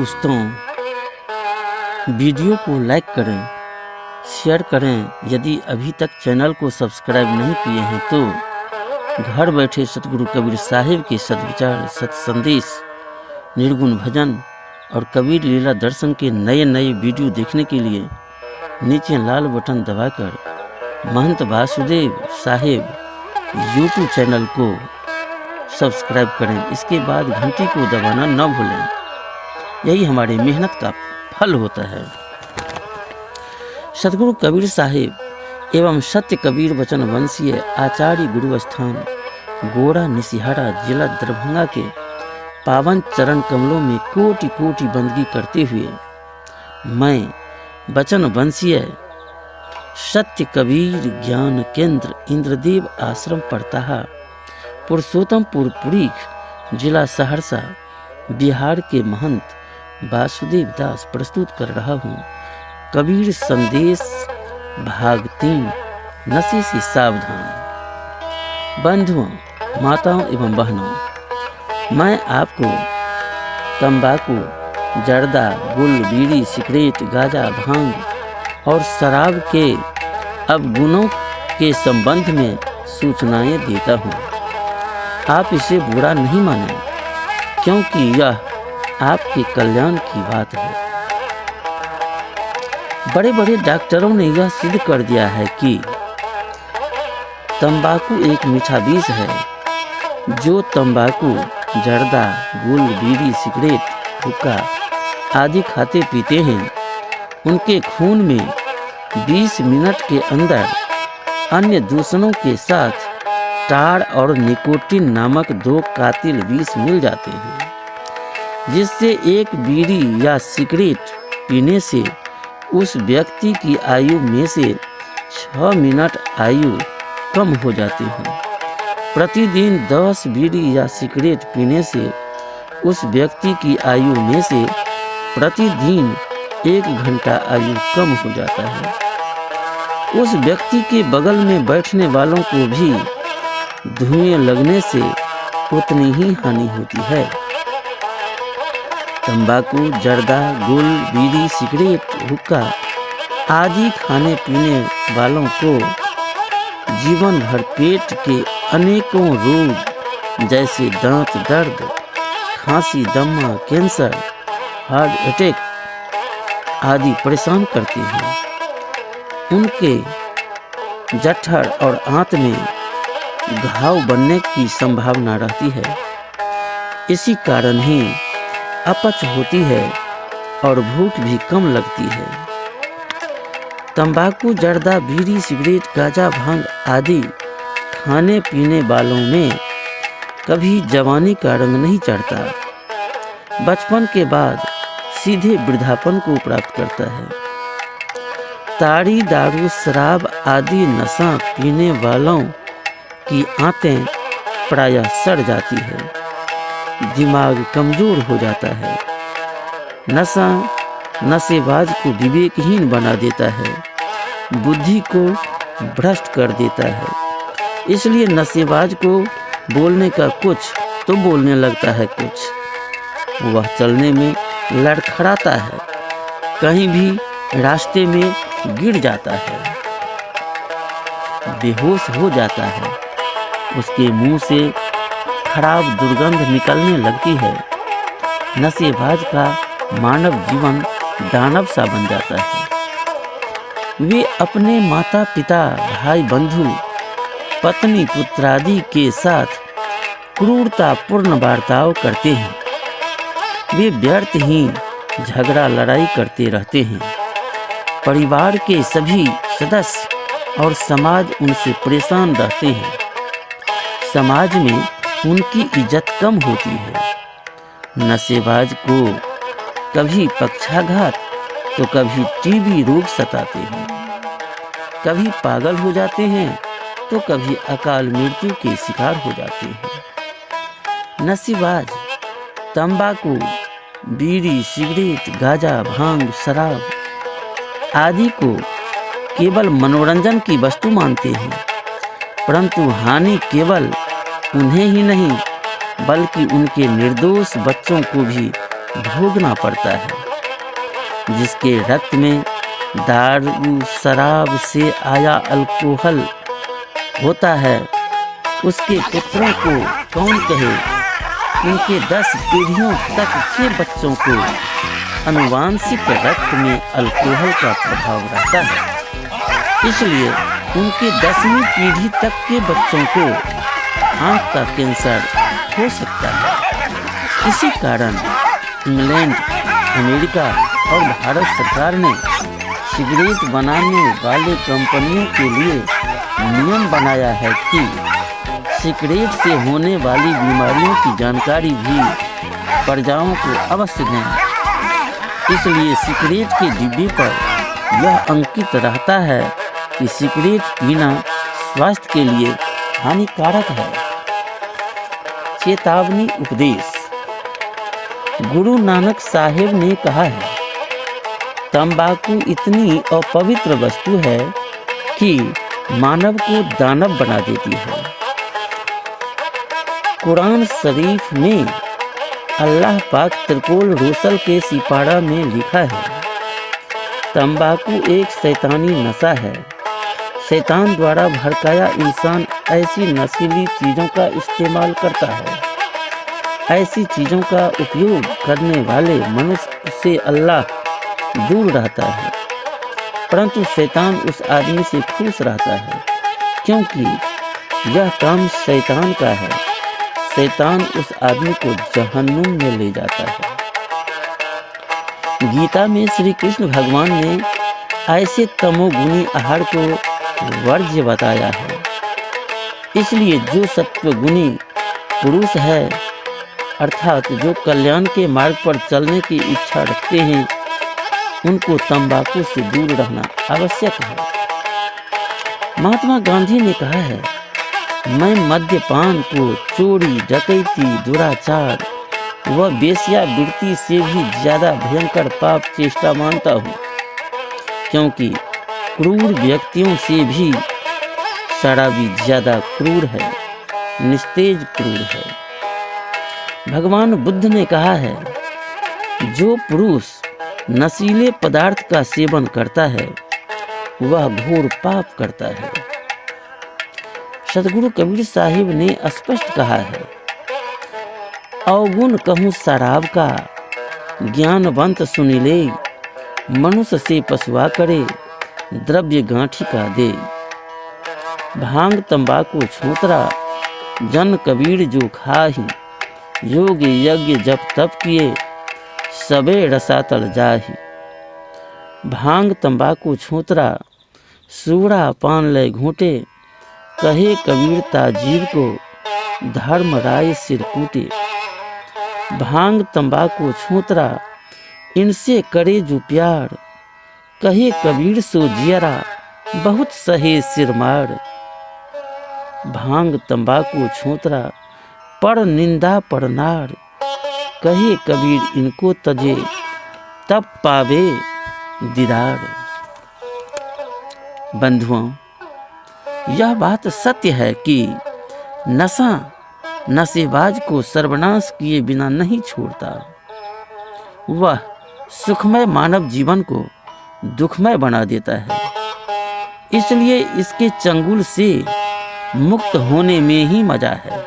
दोस्तों, वीडियो को लाइक करें, शेयर करें। यदि अभी तक चैनल को सब्सक्राइब नहीं किए हैं तो घर बैठे सतगुरु कबीर साहिब के सद्विचार, सत्संदेश, निर्गुण भजन और कबीर लीला दर्शन के नए नए वीडियो देखने के लिए नीचे लाल बटन दबाकर महंत वासुदेव साहिब यूट्यूब चैनल को सब्सक्राइब करें। इसके बाद घंटी को दबाना न भूलें, यही हमारी मेहनत का फल होता है। सतगुरु कबीर साहिब एवं सत्य कबीर वचन वंशीय आचार्य गुरु स्थान गोड़ा निसिहारा जिला दरभंगा के पावन चरण कमलों में कोटि कोटि बंदगी करते हुए मैं वचन वंशीय सत्य कबीर ज्ञान केंद्र इंद्रदेव आश्रम परताहा पुरुषोत्तमपुर पुरीख जिला सहरसा बिहार के महंत वासुदेव दास प्रस्तुत कर रहा हूँ कबीर संदेश भाग 3 नशे से सावधान। बंधुओं, माताओं एवं बहनों, मैं आपको तंबाकू, जर्दा, गुल, बीड़ी, सिगरेट, गांजा, भांग और शराब के अवगुणों के संबंध में सूचनाएं देता हूँ। आप इसे बुरा नहीं मानें, क्योंकि यह आपके कल्याण की बात है। बड़े बड़े डॉक्टरों ने यह सिद्ध कर दिया है कि तंबाकू एक मीठा विष है। जो तंबाकू, जर्दा, गुल, बीड़ी, सिगरेट, हुक्का आदि खाते पीते हैं, उनके खून में 20 मिनट के अंदर अन्य दूषणों के साथ टार और निकोटीन नामक 2 कातिल विष मिल जाते हैं, जिससे एक बीड़ी या सिगरेट पीने से उस व्यक्ति की आयु में से 6 मिनट आयु कम हो जाती है। प्रतिदिन 10 बीड़ी या सिगरेट पीने से उस व्यक्ति की आयु में से प्रतिदिन 1 घंटा आयु कम हो जाता है। उस व्यक्ति के बगल में बैठने वालों को भी धुएं लगने से उतनी ही हानि होती है। तंबाकू, जर्दा, गुल, बीड़ी, सिगरेट, हुक्का आदि खाने पीने वालों को जीवन भर पेट के अनेकों रोग जैसे दांत दर्द, खांसी, दमा, कैंसर, हार्ट अटैक आदि परेशान करते हैं। उनके जठर और आंत में घाव बनने की संभावना रहती है। इसी कारण ही अपच होती है और भूख भी कम लगती है। तंबाकू, जर्दा, बीड़ी, सिगरेट, गांजा, भांग आदि खाने पीने वालों में कभी जवानी का रंग नहीं चढ़ता। बचपन के बाद सीधे वृद्धापन को प्राप्त करता है। ताड़ी, दारू, शराब आदि नशा पीने वालों की आंतें प्रायः सड़ जाती है, दिमाग कमजोर हो जाता है। नशा नशेबाज को विवेकहीन बना देता है, बुद्धि को भ्रष्ट कर देता है। इसलिए नशेबाज को बोलने का कुछ तो बोलने लगता है कुछ। वह चलने में लड़खड़ाता है, कहीं भी रास्ते में गिर जाता है, बेहोश हो जाता है, उसके मुंह से खराब दुर्गंध निकलने लगती है। नशेबाज का मानव जीवन दानव सा बन जाता है। वे अपने माता पिता, भाई बंधु, पत्नी पुत्रादि के साथ क्रूरतापूर्ण बर्ताव करते हैं। वे व्यर्थ ही झगड़ा लड़ाई करते रहते हैं। परिवार के सभी सदस्य और समाज उनसे परेशान रहते हैं। समाज में उनकी इज्जत कम होती है। नशेबाज को कभी पक्षाघात तो कभी टीबी रोग सताते हैं, कभी पागल हो जाते हैं तो कभी अकाल मृत्यु के शिकार हो जाते हैं। नशेबाज तंबाकू, बीड़ी, सिगरेट, गांजा, भांग, शराब आदि को केवल मनोरंजन की वस्तु मानते हैं, परंतु हानि केवल उन्हें ही नहीं बल्कि उनके निर्दोष बच्चों को भी भोगना पड़ता है। जिसके रक्त में दारू शराब से आया अल्कोहल होता है, उसके पुत्रों को कौन कहे। उनके 10 पीढ़ियों तक के बच्चों को आनुवांशिक रक्त में अल्कोहल का प्रभाव रहता है। इसलिए उनके 10वीं पीढ़ी तक के बच्चों को आंख का कैंसर हो सकता है। इसी कारण इंग्लैंड, अमेरिका और भारत सरकार ने सिगरेट बनाने वाले कंपनियों के लिए नियम बनाया है कि सिगरेट से होने वाली बीमारियों की जानकारी भी प्रजाओं को अवश्य दें। इसलिए सिगरेट के डिब्बे पर यह अंकित रहता है कि सिगरेट पीना स्वास्थ्य के लिए हानिकारक है। चेतावनी उपदेश। गुरु नानक साहेब ने कहा है, तंबाकू इतनी अपवित्र वस्तु है कि मानव को दानव बना देती है। कुरान शरीफ में अल्लाह पाक त्रिपोल रोसल के सिपारा में लिखा है, तंबाकू एक शैतानी नशा है। शैतान द्वारा भड़काया इंसान ऐसी नशीली चीज़ों का इस्तेमाल करता है। ऐसी चीज़ों का उपयोग करने वाले मनुष्य से अल्लाह दूर रहता है, परंतु शैतान उस आदमी से खुश रहता है, क्योंकि यह काम शैतान का है। शैतान उस आदमी को जहन्नुम में ले जाता है। गीता में श्री कृष्ण भगवान ने ऐसे तमोगुणी आहार को वर्ज्य बताया है। इसलिए जो सत्वगुणी पुरुष है, अर्थात जो कल्याण के मार्ग पर चलने की इच्छा रखते हैं, उनको तंबाकू से दूर रहना आवश्यक है। महात्मा गांधी ने कहा है, मैं मद्यपान को चोरी, डकैती, दुराचार व वेश्यावृत्ति से भी ज्यादा भयंकर पाप चेष्टा मानता हूँ, क्योंकि क्रूर व्यक्तियों से भी शराबी ज्यादा क्रूर है, निस्तेज क्रूर है। भगवान बुद्ध ने कहा है, जो पुरुष नशीले पदार्थ का सेवन करता है वह घोर पाप करता है। सतगुरु कबीर साहिब ने स्पष्ट कहा है, अवगुण कहूँ शराब का, ज्ञानवंत सुनिले, मनुष्य से पशुआ करे, द्रव्य गांठी का दे। भांग तंबाकू छूतरा, जन कबीर जो खाही, योग यज्ञ जप तप किए, सबे रसातल जाही। भांग तंबाकू छूतरा, सूड़ा पान ले घूटे, कहे कबीर ताजीव को, धर्म राय सिर कूटे। भांग तंबाकू छूतरा, इनसे करे जो प्यार, कहे कबीर सो जियरा, बहुत सहे सिर मार। भांग तंबाकू छूतरा, पर निंदा पर नार, कहे कबीर इनको तजे, तब पावे दीदार। बंधुओं, यह बात सत्य है कि नशा नशेबाज को सर्वनाश किए बिना नहीं छोड़ता। वह सुखमय मानव जीवन को दुखमय बना देता है। इसलिए इसके चंगुल से मुक्त होने में ही मजा है।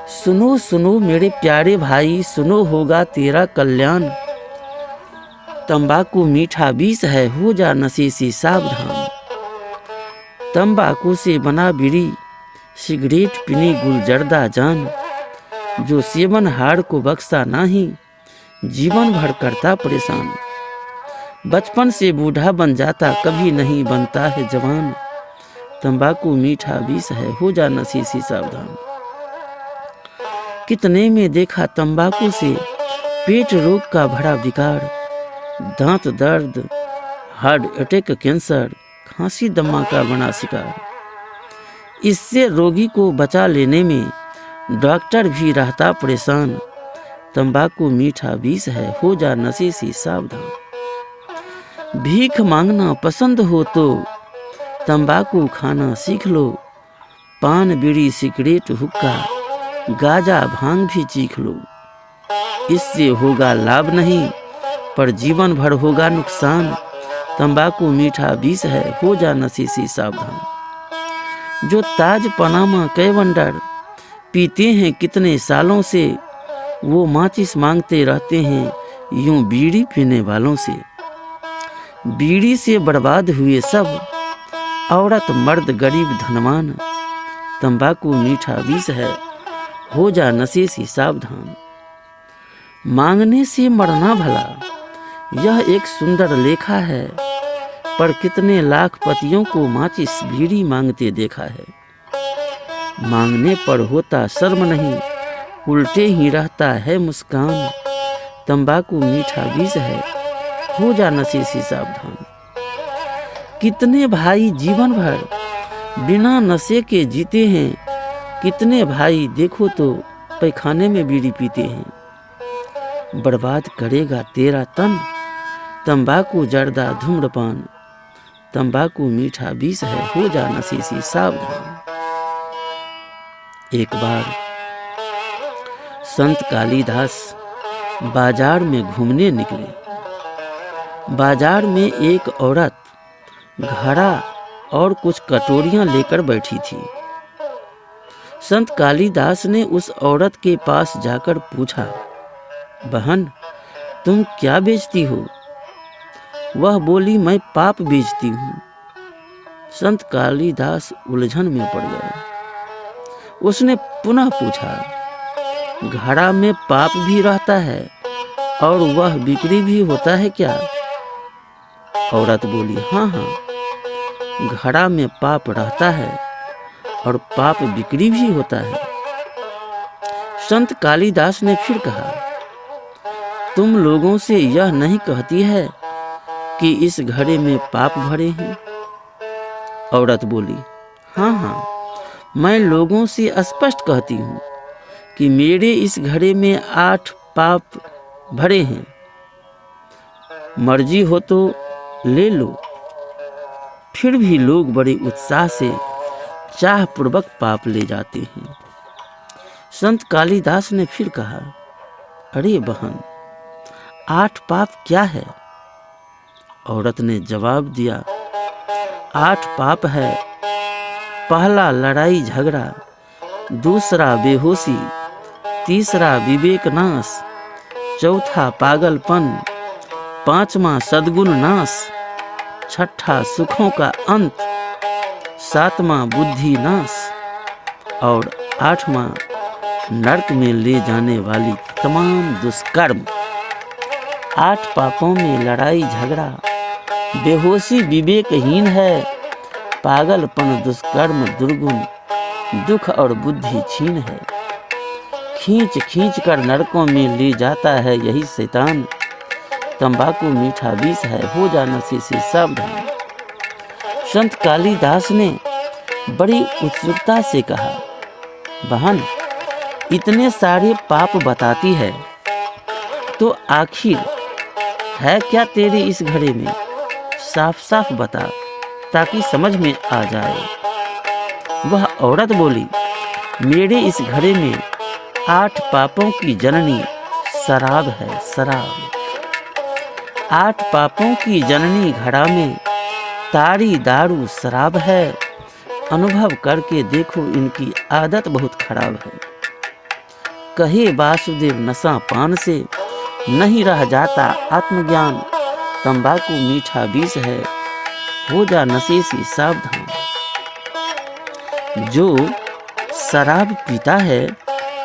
सुनो सुनो मेरे प्यारे भाई, सुनो होगा तेरा कल्याण। तंबाकू मीठा विष है, हो जा नशे से सावधान। तंबाकू से बना बीड़ी, सिगरेट पीने गुलजर्दा जान। जो सेवन हार को बख्शा नहीं, जीवन भर करता परेशान। बचपन से बूढ़ा बन जाता, कभी नहीं बनता है जवान। तंबाकू मीठा विष है, हो जा नशे से सावधान। कितने में देखा तंबाकू से पेट रोग का बड़ा विकार, दांत दर्द, हार्ट अटैक, कैंसर, खांसी दमा का बना शिकार। इससे रोगी को बचा लेने में डॉक्टर भी रहता परेशान। तंबाकू मीठा विष है, हो जा नशे से सावधान। भीख मांगना पसंद हो तो तंबाकू खाना सीख लो। पान बीड़ी सिगरेट हुक्का, गाजा भांग भी चीख लो। इससे होगा लाभ नहीं, पर जीवन भर होगा नुकसान। तंबाकू मीठा विष है, हो जा नशे से सावधान। जो ताज पनामा कैवंडर पीते हैं कितने सालों से, वो माचिस मांगते रहते हैं यूं बीड़ी पीने वालों से। बीड़ी से बर्बाद हुए सब, औरत मर्द गरीब धनवान। तंबाकू मीठा विष है, हो जा नशे से सावधान। मांगने से मरना भला, यह एक सुंदर लेखा है, पर कितने लाख पतियों को माचिस बीड़ी मांगते देखा है। मांगने पर होता शर्म नहीं, उल्टे ही रहता है मुस्कान। तंबाकू मीठा विष है, हो जा नशे से सावधान। कितने भाई जीवन भर बिना नशे के जीते हैं, कितने भाई देखो तो पैखाने में बीड़ी पीते हैं। बर्बाद करेगा तेरा तन, तंबाकू जर्दा धूम्रपान। तंबाकू मीठा विष है, हो जा नशे से सावधान। एक बार संत कालिदास बाजार में घूमने निकले। बाजार में एक औरत घड़ा और कुछ कटोरियां लेकर बैठी थी। संत कालिदास ने उस औरत के पास जाकर पूछा, बहन तुम क्या बेचती हो? वह बोली, मैं पाप बेचती हूँ। संत कालिदास उलझन में पड़ गए। उसने पुनः पूछा, घड़ा में पाप भी रहता है और वह बिक्री भी होता है क्या? औरत बोली, हाँ हाँ, घड़ा में पाप रहता है और पाप बिक्री भी होता है। संत कालिदास ने फिर कहा, तुम लोगों से यह नहीं कहती है कि इस घड़े में पाप भरे हैं? औरत बोली, हाँ हाँ, मैं लोगों से स्पष्ट कहती हूँ कि मेरे इस घड़े में 8 पाप भरे हैं। मर्जी हो तो ले लो। फिर भी लोग बड़े उत्साह से चाहपूर्वक पाप ले जाते हैं। संत कालिदास ने फिर कहा, अरे बहन, 8 पाप क्या है? औरत ने जवाब दिया, 8 पाप है। पहला लड़ाई झगड़ा, दूसरा बेहोशी, तीसरा विवेक नाश, चौथा पागलपन, पांचवा सद्गुण नाश, छठा सुखों का अंत, सातवां बुद्धि नाश और 8वां नरक में ले जाने वाली तमाम दुष्कर्म। 8 पापों में लड़ाई झगड़ा, बेहोशी विवेकहीन है, पागलपन दुष्कर्म दुर्गुण, दुख और बुद्धि छीन है। खींच खींच कर नरकों में ले जाता है यही शैतान। तंबाकू मीठा विष है, हो जा नशे से सावधान। संत कालिदास ने बड़ी उत्सुकता से कहा, बहन इतने सारे पाप बताती है तो आखिर है क्या तेरे इस घड़े में? साफ साफ बता ताकि समझ में आ जाए। वह औरत बोली, मेरे इस घड़े में 8 पापों की जननी शराब है, शराब। 8 पापों की जननी घड़ा में ताड़ी दारू शराब है। अनुभव करके देखो इनकी आदत बहुत खराब है। कहे वासुदेव नशा पान से नहीं रह जाता आत्मज्ञान। तंबाकू मीठा विष है, हो जा नशे से सावधान। जो शराब पीता है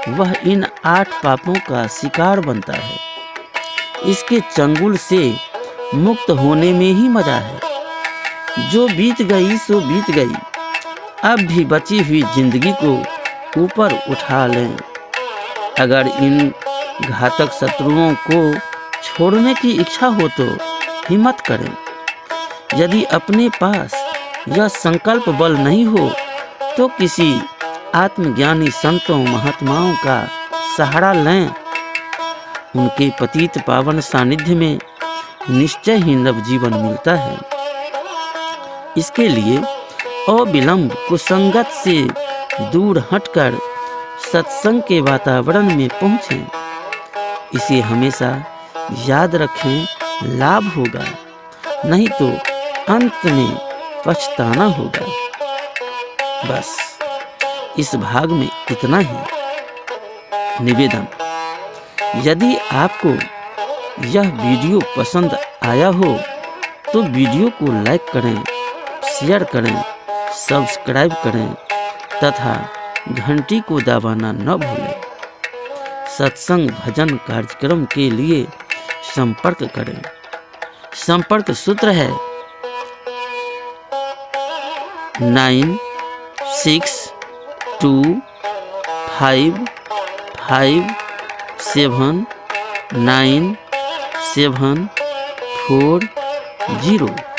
वह इन 8 पापों का शिकार बनता है। इसके चंगुल से मुक्त होने में ही मजा है। जो बीत गई सो बीत गई, अब भी बची हुई जिंदगी को ऊपर उठा लें। अगर इन घातक शत्रुओं को छोड़ने की इच्छा हो तो हिम्मत करें। यदि अपने पास यह संकल्प बल नहीं हो तो किसी आत्मज्ञानी संतों महात्माओं का सहारा लें। उनके पतित पावन सानिध्य में निश्चय ही नवजीवन मिलता है। इसके लिए अविलंब कुसंगत से दूर हटकर सत्संग के वातावरण में पहुँचें। इसे हमेशा याद रखें, लाभ होगा, नहीं तो अंत में पछताना होगा। बस इस भाग में इतना ही। निवेदन, यदि आपको यह वीडियो पसंद आया हो तो वीडियो को लाइक करें, शेयर करें, सब्सक्राइब करें तथा घंटी को दबाना न भूलें। सत्संग भजन कार्यक्रम के लिए संपर्क करें। संपर्क सूत्र है 9625579740।